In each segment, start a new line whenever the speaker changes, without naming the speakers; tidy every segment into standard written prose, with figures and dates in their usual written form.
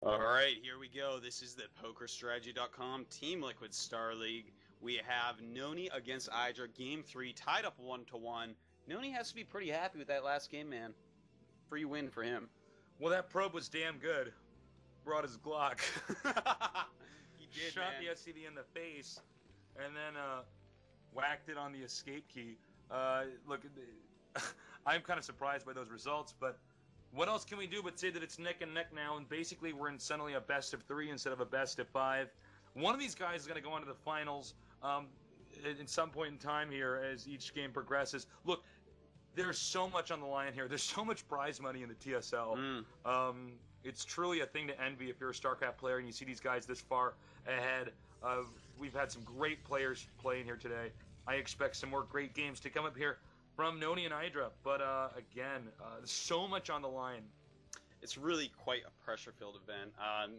Alright, here we go. This is the PokerStrategy.com Team Liquid Star League. We have NonY against Idra, Game 3, tied up 1-1. NonY has to be pretty happy with that last game, man. Free win for him.
Well, that probe was damn good. Brought his Glock.
He did,
Shot
man.
the SCV in the face, and then whacked it on the escape key. Look, I'm kind of surprised by those results, but what else can we do but say that it's neck and neck now, and basically we're in suddenly a best of 3 instead of a best of 5. One of these guys is going to go on to the finals at some point in time here as each game progresses. Look, there's so much on the line here. There's so much prize money in the TSL. It's truly a thing to envy if you're a StarCraft player and you see these guys this far ahead. We've had some great players playing here today. I expect some more great games to come up here from NonY and Idra, but again, there's so much on the line.
It's really quite a pressure-filled event.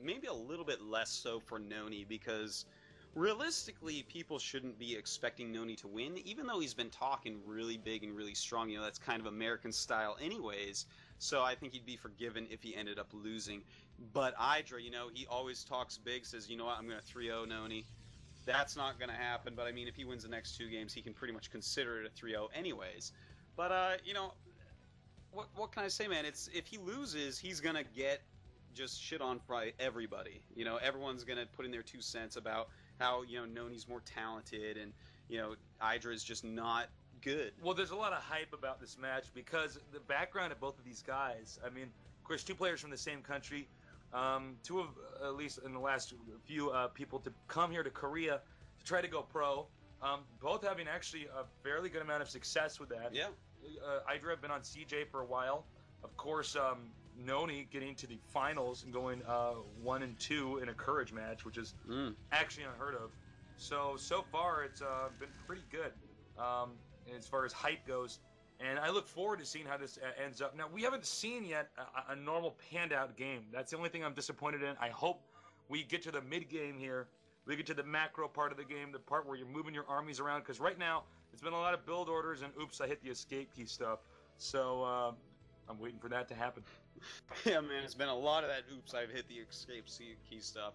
Maybe a little bit less so for NonY because realistically, people shouldn't be expecting NonY to win, even though he's been talking really big and really strong. You know, that's kind of American style anyways, so I think he'd be forgiven if he ended up losing. But Idra, you know, he always talks big, says, you know what, I'm going to 3-0 NonY. That's not going to happen, but I mean, if he wins the next 2 games, he can pretty much consider it a 3-0 anyways. But, you know, what can I say, man? If he loses, he's going to get just shit on by everybody. You know, everyone's going to put in their 2 cents about how, you know, NonY's more talented and, you know, Idra is just not good.
Well, there's a lot of hype about this match because the background of both of these guys, I mean, of course, 2 players from the same country, 2 of, at least in the last few people to come here to Korea to try to go pro, both having actually a fairly good amount of success with that.
Yeah.
Idra have been on CJ for a while. Of course, NonY getting to the finals and going 1-2 in a Courage match, which is actually unheard of. So far, it's been pretty good as far as hype goes. And I look forward to seeing how this ends up. Now, we haven't seen yet a normal panned-out game. That's the only thing I'm disappointed in. I hope we get to the mid-game here. We get to the macro part of the game, the part where you're moving your armies around. Because right now, it's been a lot of build orders and, oops, I hit the escape key stuff. So I'm waiting for that to happen.
Yeah, man, it's been a lot of that, oops, I've hit the escape key stuff.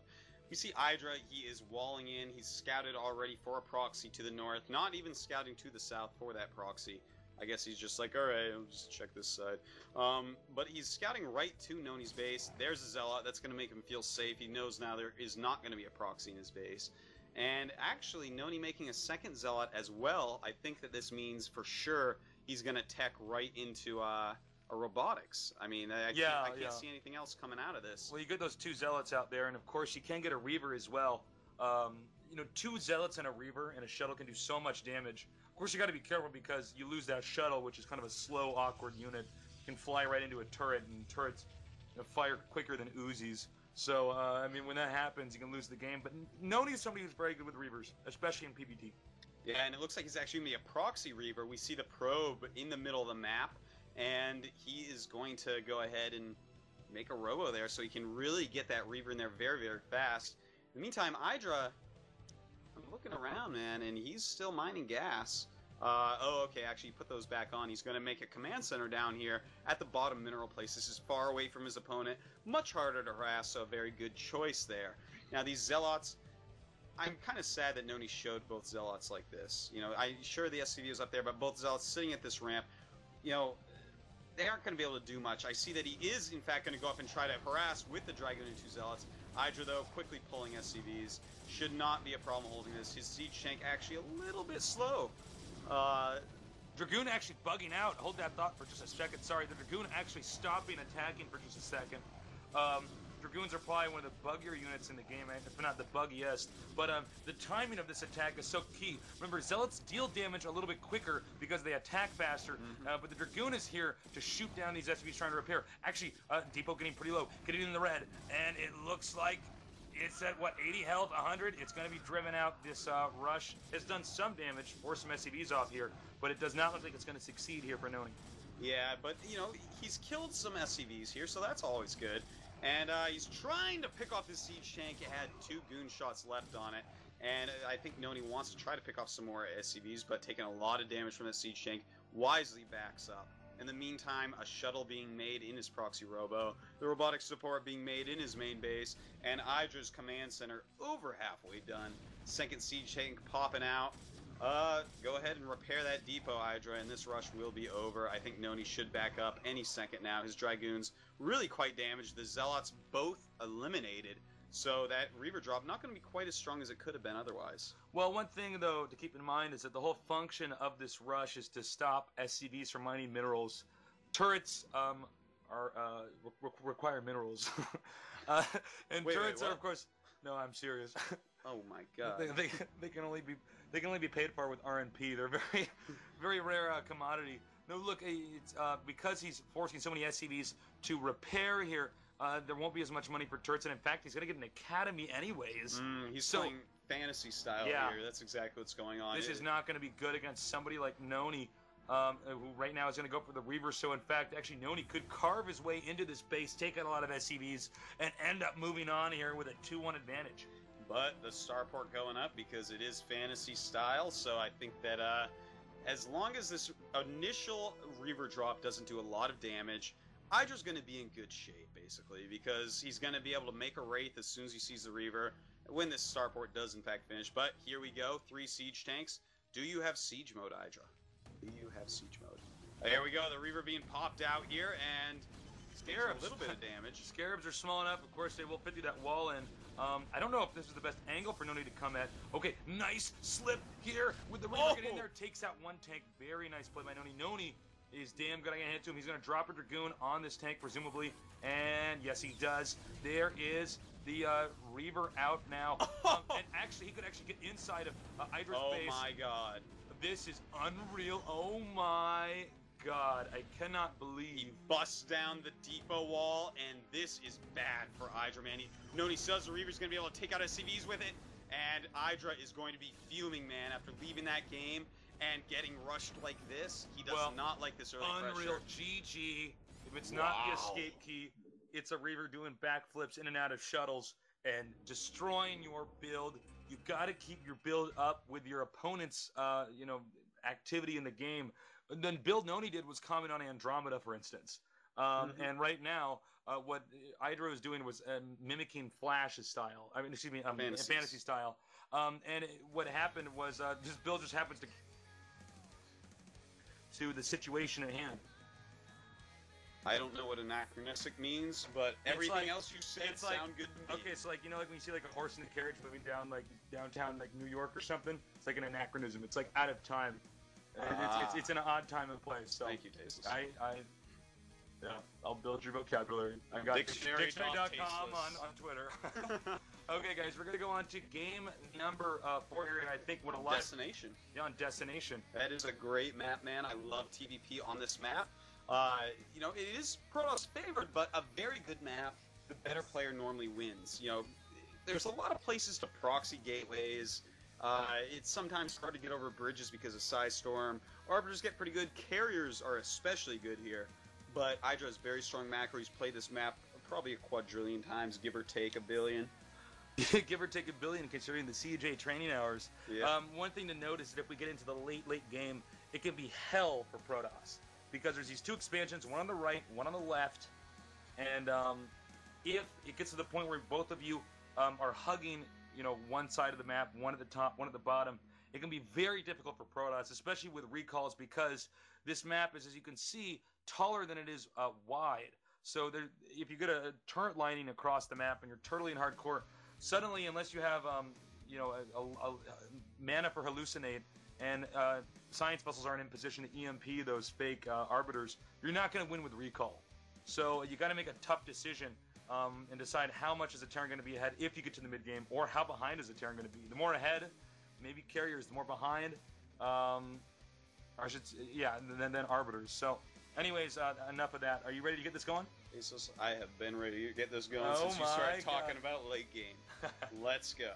We see Idra, he is walling in. He's scouted already for a proxy to the north. Not even scouting to the south for that proxy. I guess he's just like, alright, I'll just check this side. But he's scouting right to NonY's base. There's a Zealot. That's going to make him feel safe. He knows now there is not going to be a proxy in his base. And actually, NonY making a second Zealot as well, I think that this means for sure he's going to tech right into a robotics. I mean, I can't see anything else coming out of this.
Well, you get those 2 Zealots out there, and of course you can get a Reaver as well. You know, 2 Zealots and a Reaver and a shuttle can do so much damage. Of course, you got to be careful because you lose that shuttle, which is kind of a slow, awkward unit. You can fly right into a turret, and turrets fire quicker than Uzis. So, I mean, when that happens, you can lose the game. But NonY is somebody who's very good with Reavers, especially in PvT.
Yeah, and it looks like he's actually going to be a proxy Reaver. We see the probe in the middle of the map, and he is going to go ahead and make a robo there so he can really get that Reaver in there very, very fast. In the meantime, Idra, I'm looking around, man, and he's still mining gas. Oh, okay, actually, put those back on. He's going to make a command center down here at the bottom mineral place. This is far away from his opponent. Much harder to harass, so a very good choice there. Now, these Zealots, I'm kind of sad that NonY showed both Zealots like this. You know, I'm sure the SCV is up there, but both Zealots sitting at this ramp, you know, they aren't going to be able to do much. I see that he is, in fact, going to go up and try to harass with the Dragoon and 2 Zealots. Idra, though, quickly pulling SCVs. Should not be a problem holding this. His siege tank actually a little bit slow.
Dragoon actually bugging out. Hold that thought for just a second. Sorry, the Dragoon actually stopping attacking for just a second. Dragoons are probably one of the buggier units in the game, if not the buggiest. But the timing of this attack is so key. Remember, Zealots deal damage a little bit quicker because they attack faster. But the Dragoon is here to shoot down these SCVs trying to repair. Actually, Depot getting pretty low, getting in the red. And it looks like it's at, what, 80 health, 100? It's going to be driven out. This rush has done some damage, forced some SCVs off here. But it does not look like it's going to succeed here for NonY.
Yeah, but, you know, he's killed some SCVs here, so that's always good. And he's trying to pick off his siege tank. It had 2 goon shots left on it. And I think NonY wants to try to pick off some more SCVs, but taking a lot of damage from the siege tank, wisely backs up. In the meantime, a shuttle being made in his proxy robo, the robotic support being made in his main base, and Idra's command center over halfway done. Second siege tank popping out. Go ahead and repair that depot, Idra, and this rush will be over. I think NonY should back up any second now. His Dragoons really quite damaged. The Zealots both eliminated. So that Reaver drop not going to be quite as strong as it could have been otherwise.
Well, one thing, though, to keep in mind is that the whole function of this rush is to stop SCVs from mining minerals. Turrets require minerals. And
Wait,
turrets
wait,
are, of course... No, I'm serious.
Oh my god.
They can only be paid for with RNP. They're very, very rare commodity. No, look, it's because he's forcing so many SCVs to repair here. There won't be as much money for turrets, and in fact, he's going to get an academy anyways.
He's playing fantasy style here. That's exactly what's going on.
This is not going to be good against somebody like NonY, who right now is going to go for the Reaver. So, in fact, actually, NonY could carve his way into this base, take out a lot of SCVs, and end up moving on here with a 2-1 advantage.
But the starport going up because it is fantasy style, so I think that as long as this initial Reaver drop doesn't do a lot of damage, Idra's going to be in good shape, basically, because he's going to be able to make a Wraith as soon as he sees the Reaver when this starport does, in fact, finish. But here we go, 3 siege tanks. Do you have siege mode, Idra? Do you have siege mode? There we go, the Reaver being popped out here, and
Scarabs.
A little bit of damage.
Scarabs are small enough, of course, they will fit through that wall, and I don't know if this is the best angle for NonY to come at. Okay, nice slip here with the Reaver getting in there, takes out one tank. Very nice play by NonY. NonY is damn good. I'm going to hit to him. He's going to drop a Dragoon on this tank, presumably. And yes, he does. There is the Reaver out now. And actually, he could actually get inside of Idra's base.
Oh my god.
This is unreal. Oh my god. I cannot believe.
He busts down the depot wall, and this is bad for Idra, man. NonY says the Reaver's going to be able to take out SCVs with it, and Idra is going to be fuming, man, after leaving that game and getting rushed like this. He does not like this early
unreal
pressure.
GG. If it's not the escape key, it's a Reaver doing backflips in and out of shuttles and destroying your build. You've got to keep your build up with your opponent's, activity in the game. And then build NonY did was comment on Andromeda, for instance. And right now, what Idra was doing was mimicking Flash's style. I mean, excuse me, fantasy style. And what happened was this build just happens to the situation at hand.
I don't know what anachronistic means, but everything else you said sound good to me.
Okay, so like when you see like a horse in a carriage moving down like downtown like New York or something, it's like an anachronism. It's like out of time. It's an odd time and place. So
thank you, Tasteless.
I'll build your vocabulary. I got
dictionary.com
on Twitter. Okay, guys, we're gonna go on to game number 4 here, and I think what a lot
Destination.
Yeah, on Destination.
That is a great map, man. I love TVP on this map. It is Protoss favored, but a very good map. The better player normally wins. There's a lot of places to proxy gateways. It's sometimes hard to get over bridges because of Size Storm. Arbiters get pretty good. Carriers are especially good here. But Idra has very strong macro. He's played this map probably a quadrillion times, give or take a billion.
Give or take a billion, considering the CJ training hours.
Yeah.
One thing to note is that if we get into the late game, it can be hell for Protoss. Because there's these 2 expansions, one on the right, one on the left. And if it gets to the point where both of you are hugging, one side of the map, one at the top, one at the bottom, it can be very difficult for Protoss, especially with recalls, because this map is, as you can see, taller than it is wide. So if you get a turret lining across the map and you're totally in hardcore, suddenly, unless you have a mana for hallucinate and science vessels aren't in position to EMP those fake arbiters, you're not going to win with recall. So you got to make a tough decision and decide how much is the Terran going to be ahead if you get to the mid game, or how behind is the Terran going to be. The more ahead, maybe carriers. The more behind, then arbiters. So, anyways, enough of that. Are you ready to get this going?
I have been ready to get this going since you started talking about late game. Let's go.